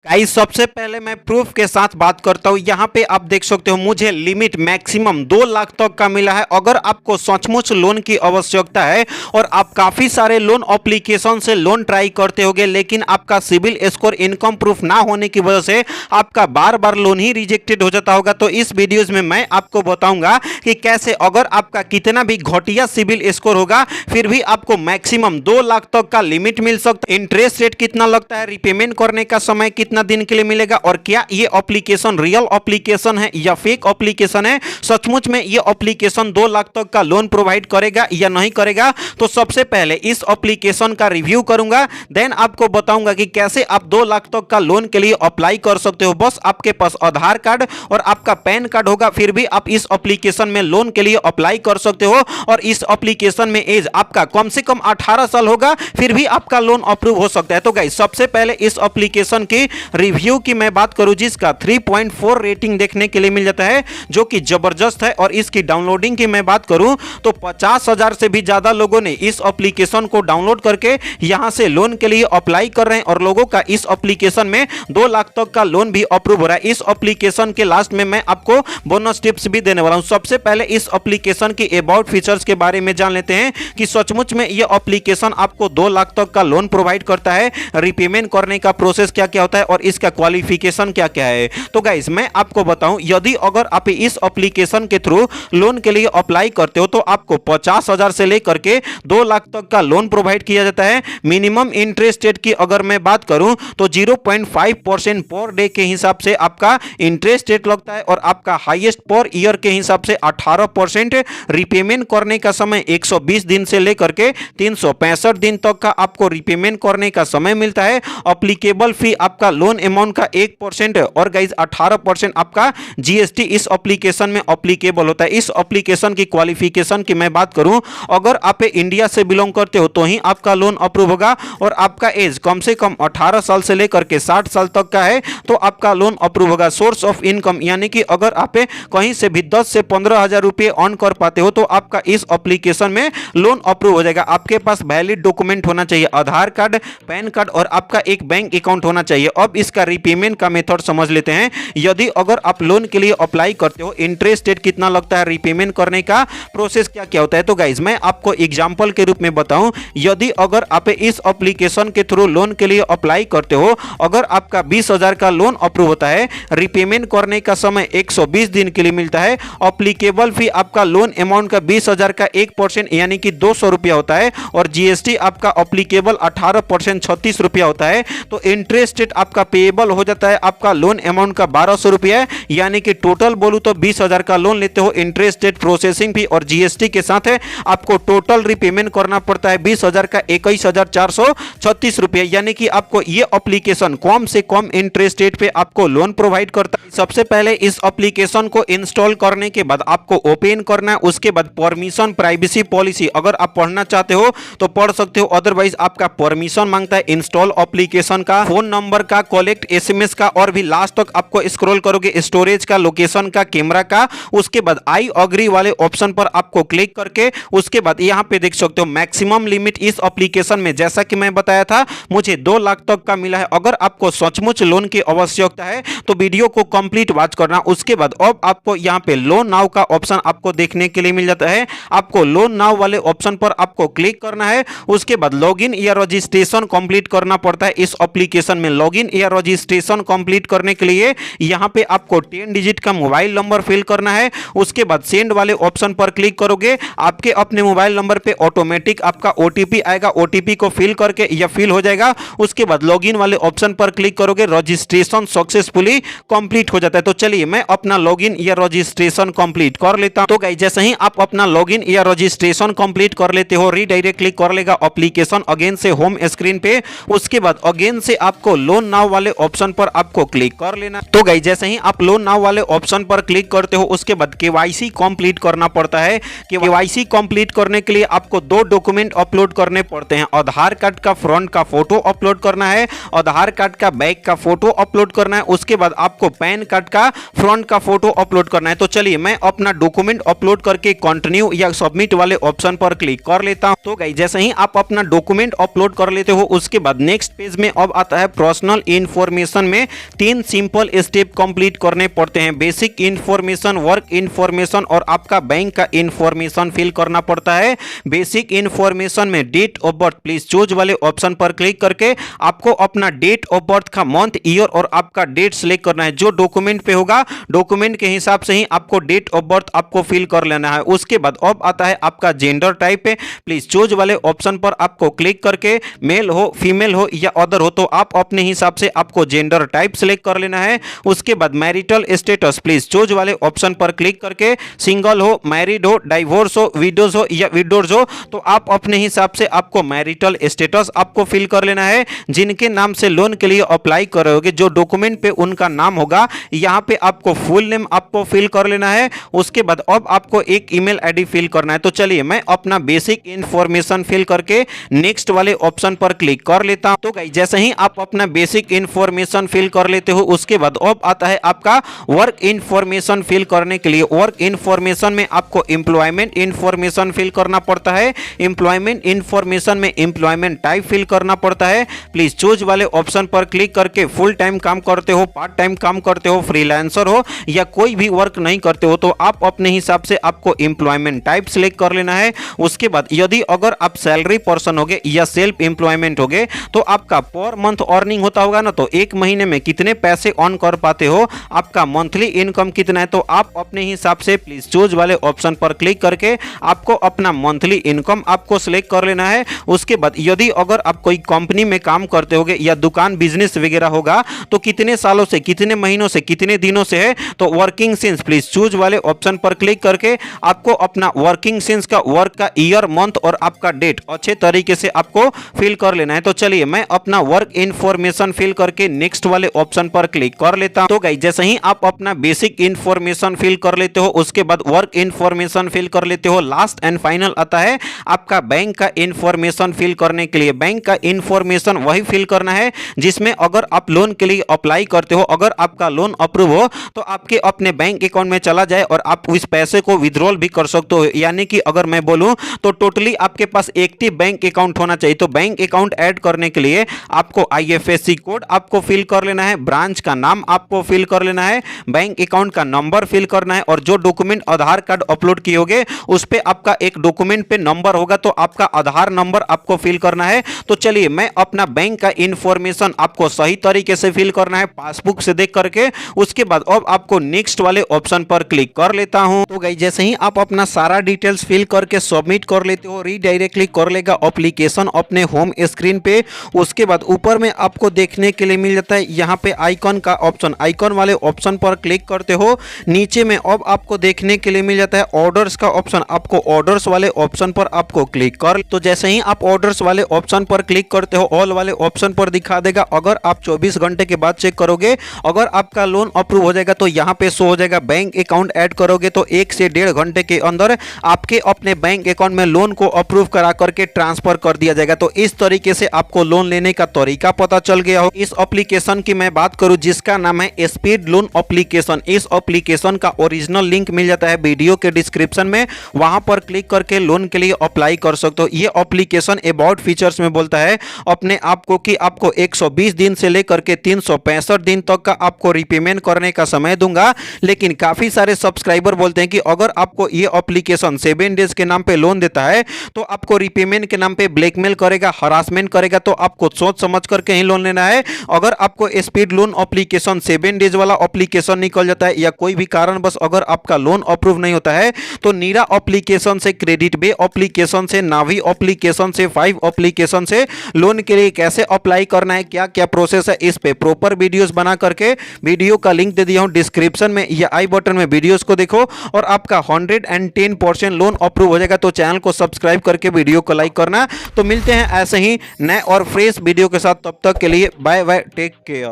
Guys सबसे पहले मैं प्रूफ के साथ बात करता हूँ। यहाँ पे आप देख सकते हो मुझे लिमिट मैक्सिमम 2 लाख तक का मिला है। अगर आपको सचमुच लोन की आवश्यकता है और आप काफ़ी सारे लोन एप्लीकेशन से लोन ट्राई करते होगे, लेकिन आपका सिविल स्कोर इनकम प्रूफ ना होने की वजह से आपका बार बार लोन ही रिजेक्टेड हो जाता होगा, तो इस वीडियोज़ में मैं आपको बताऊँगा कि कैसे अगर आपका कितना भी घटिया सिविल स्कोर होगा फिर भी आपको मैक्सिमम 2 लाख तक का लिमिट मिल सकता है। इंटरेस्ट रेट कितना लगता है, रिपेमेंट करने का समय कितना दिन के लिए मिलेगा, और क्या ये एप्लीकेशन रियल एप्लीकेशन है या फेक एप्लीकेशन है, सचमुच में ये एप्लीकेशन 2 लाख तक का लोन प्रोवाइड करेगा या नहीं करेगा। तो सबसे पहले इस एप्लीकेशन का रिव्यू करूंगा, देन आपको बताऊंगा कि कैसे आप 2 लाख तक का लोन के लिए अप्लाई कर सकते हो। बस आपके पास आधार कार्ड और आपका पैन कार्ड होगा, फिर भी आप इस एप्लीकेशन में लोन के लिए अप्लाई कर सकते हो। और इस एप्लीकेशन में एज आपका कम से कम 18 साल होगा, फिर भी आपका लोन अप्रूव हो सकता है। तो गाइस सबसे पहले इस एप्लीकेशन की रिव्यू की मैं बात करूं, जिसका 3.4 रेटिंग देखने के लिए मिल जाता है, जो कि जबरदस्त है। और इसकी डाउनलोडिंग की मैं बात करूं तो 50,000 से भी ज्यादा लोगों ने इस एप्लीकेशन को डाउनलोड करके यहां से लोन के लिए अप्लाई कर रहे हैं, और लोगों का इस एप्लीकेशन में 2 लाख तक का लोन भी अप्रूव हो रहा है। इस एप्लीकेशन के लास्ट में मैं आपको बोनस टिप्स भी देने वाला हूं। सबसे पहले इस एप्लीकेशन की अबाउट फीचर्स के बारे में जान लेते हैं कि सचमुच में यह एप्लीकेशन आपको 2 लाख तक का लोन प्रोवाइड करता है, रिपेमेंट करने का प्रोसेस क्या क्या होता है और इसका क्वालिफिकेशन क्या क्या है। तो गाइस मैं आपको बताऊं, यदि अगर आप इस एप्लीकेशन के थ्रू लोन के लिए अप्लाई करते हो तो आपको 50,000 से लेकर के 2 लाख तक का लोन प्रोवाइड किया जाता है। मिनिमम इंटरेस्ट रेट की अगर मैं बात करूं तो 0.5% पर डे के हिसाब से आपका इंटरेस्ट रेट लगता है, और आपका हाईएस्ट पर ईयर के हिसाब से 18%। रिपेमेंट करने का समय 120 दिन से लेकर के 365 दिन तक का आपको रिपेमेंट करने का समय मिलता है। अप्लीकेबल फी आपका लोन अमाउंट का 1% और गाइज 18% आपका जीएसटी इस एप्लीकेशन में अप्लीकेबल होता है। इस एप्लीकेशन की क्वालिफिकेशन की मैं बात करूं, अगर आप इंडिया से बिलोंग करते हो तो ही आपका लोन अप्रूव होगा, और आपका एज कम से कम 18 साल से लेकर के 60 साल तक का है तो आपका लोन अप्रूव होगा। सोर्स ऑफ इनकम यानी कि अगर आप कहीं से भी 10 से 15,000 रुपए अर्न कर पाते हो तो आपका इस एप्लीकेशन में लोन अप्रूव हो जाएगा। आपके पास वैलिड डॉक्यूमेंट होना चाहिए, आधार कार्ड, पैन कार्ड और आपका एक बैंक अकाउंट होना चाहिए। अब इसका रिपेमेंट का मेथड समझ लेते हैं। यदि अगर आप लोन के लिए अप्लाई करते हो, इंटरेस्ट रेट कितना लगता है, रिपेमेंट करने का प्रोसेस क्या क्या होता है, तो गाइज मैं आपको एग्जांपल के रूप में बताऊं। यदि अगर आप इस एप्लीकेशन के थ्रू लोन के लिए अप्लाई करते हो, अगर आपका 20,000 का लोन अप्रूव होता है, रिपेमेंट करने का समय 120 दिन के लिए मिलता है, अप्लीकेबल फी आपका लोन अमाउंट का 20,000 का 1% यानी कि 200 रुपया होता है, और जीएसटी आपका अप्लीकेबल 18% 36 रुपया होता है। तो इंटरेस्ट रेट आपका पेएबल हो जाता है आपका लोन अमाउंट का 1200 रुपया, यानी कि टोटल बोलूं तो 20,000 का लोन लेते हो। इंटरेस्ट रेट, प्रोसेसिंग फी और जीएसटी के साथ है आपको टोटल रिपेमेंट करना पड़ता है 20,000 का 21,436 रुपया, यानी कि आपको ये एप्लीकेशन कम से कम इंटरेस्ट रेट पे आपको लोन प्रोवाइड करता है। सबसे पहले इस एप्लीकेशन को इंस्टॉल करने के बाद आपको ओपन करना है, उसके बाद परमिशन, प्राइवेसी पॉलिसी अगर आप पढ़ना चाहते हो तो पढ़ सकते हो, अदरवाइज आपका परमिशन मांगता है इंस्टॉल एप्लीकेशन का, फोन नंबर का, कलेक्ट एसएमएस का, और भी लास्ट तक आपको स्क्रॉल करोगे स्टोरेज का, लोकेशन का, कैमरा का। उसके बाद आई अग्री वाले ऑप्शन पर आपको क्लिक करके उसके बाद यहां पे देख सकते हो मैक्सिमम लिमिट इस एप्लीकेशन में, जैसा कि मैं बताया था, मुझे 2 लाख तक का मिला है। अगर आपको सचमुच लोन की आवश्यकता है तो वीडियो को कंप्लीट वॉच करना। उसके बाद अब आपको यहां पे लोन नाउ का ऑप्शन आपको देखने के लिए मिल जाता है। आपको लोन नाउ वाले ऑप्शन पर आपको क्लिक करना है। उसके बाद लॉगिन या रजिस्ट्रेशन कंप्लीट करना पड़ता है इस एप्लीकेशन में। लॉगिन या रजिस्ट्रेशन कंप्लीट करने के लिए यहां पे आपको 10 डिजिट का मोबाइल नंबर फिल करना है। उसके बाद सेंड वाले ऑप्शन पर क्लिक करोगे, आपके अपने मोबाइल नंबर पे ऑटोमेटिक आपका ओटीपी आएगा, ओटीपी को फिल करके यह फिल हो जाएगा। उसके बाद लॉगिन वाले ऑप्शन पर क्लिक करोगे, रजिस्ट्रेशन सक्सेसफुली कंप्लीट हो जाता है। तो चलिए मैं अपना लॉगिन या रजिस्ट्रेशन कंप्लीट कर लेता हूं। तो गाइस जैसे ही आप अपना लॉगिन या रजिस्ट्रेशन कंप्लीट कर लेते हो, रीडायरेक्ट क्लिक कर लेगा एप्लीकेशन अगेन से होम स्क्रीन पे। उसके बाद अगेन से आपको लोन नाउ वाले ऑप्शन पर आपको क्लिक कर लेना। तो गाइस जैसे ही आप लोन नाउ वाले ऑप्शन पर क्लिक करते हो, उसके बाद केवाईसी कंप्लीट करना पड़ता है। केवाईसी कंप्लीट करने के लिए आपको 2 डॉक्यूमेंट अपलोड करने पड़ते हैं। आधार कार्ड का फ्रंट का फोटो अपलोड करना है, आधार कार्ड का बैक का फोटो अपलोड करना है। उसके बाद आपको पैन कार्ड का फ्रंट का फोटो अपलोड करना है। तो चलिए मैं अपना डॉक्यूमेंट अपलोड करके कंटिन्यू या सबमिट वाले ऑप्शन पर क्लिक कर लेता हूं। तो गाइस जैसे ही आप अपना डॉक्यूमेंट अपलोड कर लेते हो, उसके बाद नेक्स्ट पेज में अब आता है पर्सनल इन्फॉर्मेशन में 3 सिंपल स्टेप कंप्लीट करने पड़ते हैं। बेसिक इन्फॉर्मेशन, वर्क इन्फॉर्मेशन और आपका बैंक का इन्फॉर्मेशन फिल करना पड़ता है। बेसिक इन्फॉर्मेशन में date of birth, please choose वाले ऑप्शन पर क्लिक करके आपको अपना डेट ऑफ बर्थ का मंथ, ईयर और आपका डेट सिलेक्ट करना है। जो डॉक्यूमेंट पे होगा डॉक्यूमेंट के हिसाब से ही आपको डेट ऑफ बर्थ आपको फिल कर लेना है। उसके बाद अब आता है आपका जेंडर टाइप पे, प्लीज चूज वाले ऑप्शन पर आपको क्लिक करके मेल हो, फीमेल हो या अदर हो तो आप अपने हिसाब से आपको जेंडर टाइप सिलेक्ट कर लेना है। उसके बाद मैरिटल स्टेटस, प्लीज चूज वाले ऑप्शन पर क्लिक करके सिंगल हो, मैरिड हो, डाइवोर्स हो, विडोज हो या विडोज हो तो आप अपने हिसाब से आपको मैरिटल स्टेटस आपको फिल कर लेना है। जिनके नाम से लोन के लिए अप्लाई करोगे, जो डॉक्यूमेंट पे उनका नाम होगा, यहाँ पे आपको फुल नेम आपको फिल कर लेना है। उसके बाद अब आपको एक ईमेल आईडी फिल करना है। तो चलिए मैं अपना बेसिक इंफॉर्मेशन फिल करके नेक्स्ट वाले ऑप्शन पर क्लिक कर लेता हूं। तो गाइस जैसे ही आप अपना बेसिक इंफॉर्मेशन फिल कर लेते हो उसके बाद अब आता है आपका वर्क इंफॉर्मेशन फिल करने के लिए। वर्क इंफॉर्मेशन में आपको एम्प्लॉयमेंट इंफॉर्मेशन फिल करना पड़ता है। एम्प्लॉयमेंट इंफॉर्मेशन में एम्प्लॉयमेंट टाइप फिल करना पड़ता है। प्लीज चूज वाले ऑप्शन पर क्लिक करके फुल टाइम काम करते हो, पार्ट टाइम काम करते हो, फ्रीलांसर हो या कोई भी वर्क नहीं करते हो तो आप अपने हिसाब से आपको एम्प्लॉयमेंट टाइप सिलेक्ट कर लेना है। उसके बाद यदि अगर आप सैलरी पर्सन होगे या सेल्फ एम्प्लॉयमेंट होगे तो आपका पर मंथ अर्निंग होता होगा ना, तो एक महीने में कितने पैसे अर्न कर पाते हो, आपका मंथली इनकम कितना है, तो आप अपने हिसाब से प्लीज चूज वाले ऑप्शन पर क्लिक करके आपको अपना मंथली इनकम आपको सिलेक्ट कर लेना है। उसके बाद यदि अगर आप कोई कंपनी में काम करते होगे या दुकान बिजनेस वगैरह होगा तो कितने सालों से, कितने महीनों से, कितने दिनों से है, तो वर्किंग सिंस प्लीज चूज वाले ऑप्शन पर क्लिक करके आपको अपना वर्किंग सिंस का वर्क का ईयर, मंथ और आपका डेट अच्छे तरीके से आपको फिल कर लेना है। तो चलिए मैं अपना वर्क इंफॉर्मेशन फिल करके नेक्स्ट वाले ऑप्शन पर क्लिक कर लेता हूं। तो गाइस जैसे ही आप अपना बेसिक इंफॉर्मेशन फिल कर लेते हो उसके बाद वर्क इंफॉर्मेशन फिल कर लेते हो, लास्ट एंड फाइनल आता है आपका बैंक का इंफॉर्मेशन फिल करने के लिए। बैंक का इंफॉर्मेशन वही फिल करना है जिसमें अगर आप लोन के लिए अप्लाई करते हो, अगर आपका लोन अप्रूव हो तो आपके अपने बैंक अकाउंट में चला जाए और आप उस पैसे को विड्रॉल भी कर सकते हो। यानी कि अगर मैं बोलूं तो टोटली आपके पास एक्टिव बैंक अकाउंट होना चाहिए। तो बैंक अकाउंट ऐड करने के लिए आपको आईएफएससी कोड आपको फिल कर लेना है, ब्रांच का नाम आपको फिल कर लेना है, बैंक अकाउंट का नंबर फिल करना है और जो डॉक्यूमेंट आधार कार्ड अपलोड किए होगे उस पे आपका एक डॉक्यूमेंट पे नंबर होगा तो आपका आधार नंबर आपको फिल करना है। तो चलिए मैं अपना बैंक का इंफॉर्मेशन आपको सही तरीके से फिल करना है पासबुक से देख करके। उसके बाद अब आपको नेक्स्ट वाले ऑप्शन पर क्लिक कर लेता हूं। तो गाइस जैसे ही आप अपना सारा डिटेल्स फिल करके सबमिट कर लेते हो, रीडायरेक्टली कर लेगा एप्लीकेशन अपने होम स्क्रीन पे। उसके बाद ऊपर में आपको देखने के लिए मिल जाता है यहाँ पे आइकन का ऑप्शन, आइकन वाले ऑप्शन पर क्लिक करते हो। नीचे में अब आपको देखने के लिए मिल जाता है ऑर्डर्स का ऑप्शन, आपको ऑर्डर्स वाले ऑप्शन पर आपको क्लिक कर। तो जैसे ही आप ऑर्डर्स वाले ऑप्शन पर क्लिक करते हो ऑल वाले ऑप्शन पर दिखा देगा। अगर आप 24 घंटे के बाद चेक करोगे, अगर आपका लोन अप्रूव हो जाएगा तो यहाँ पे शो हो जाएगा। बैंक अकाउंट ऐड करोगे तो 1 से 1.5 घंटे के अंदर आपके अपने बैंक अकाउंट में लोन को अप्रूव करा करके ट्रांसफर कर दिया जाएगा। तो इस तरीके से आपको लोन लेने का तरीका पता चल गया हो। इस एप्लीकेशन की मैं बात करूं जिसका नाम है स्पीड लोन एप्लीकेशन, इस एप्लीकेशन का ओरिजिनल लिंक मिल जाता है वीडियो के डिस्क्रिप्शन में, वहां पर क्लिक करके लोन के लिए अप्लाई कर सकते हो। ये एप्लीकेशन अबाउट फीचर्स में बोलता है अपने आप को कि आपको 120 दिन से लेकर के 365 दिन तक का आपको रिपेमेंट करने का समय दूंगा। लेकिन काफी सारे सब्सक्राइबर बोलते हैं कि अगर आपको ये एप्लीकेशन 7 डेज के नाम पे लोन देता है तो आपको रिपेमेंट के नाम पे ब्लैकमेल करेगा, हरासमेंट करेगा, तो आपको सोच समझ करके ही लोन लेना है। अगर आपको स्पीड लोन एप्लीकेशन 7 डेज वाला एप्लीकेशन निकल जाता है या कोई भी कारण बस अगर आपका लोन अप्रूव नहीं होता है तो नीरा एप्लीकेशन से, क्रेडिट बे एप्लीकेशन से, नावी एप्लीकेशन से, 5 एप्लीकेशन से लोन के लिए कैसे अप्लाई करना है, क्या क्या प्रोसेस है, इस पे प्रॉपर वीडियोस बना करके वीडियो का लिंक दे दिया हूं डिस्क्रिप्शन में या आई बटन में, वीडियोस को देखो और आपका 110% लोन अप्रूव हो जाएगा। तो चैनल को सब्सक्राइब करके वीडियो को लाइक करना। तो मिलते हैं ऐसे ही नए और फ्रेश वीडियो के साथ, तब तक के लिए बाय बाय, टेक केयर।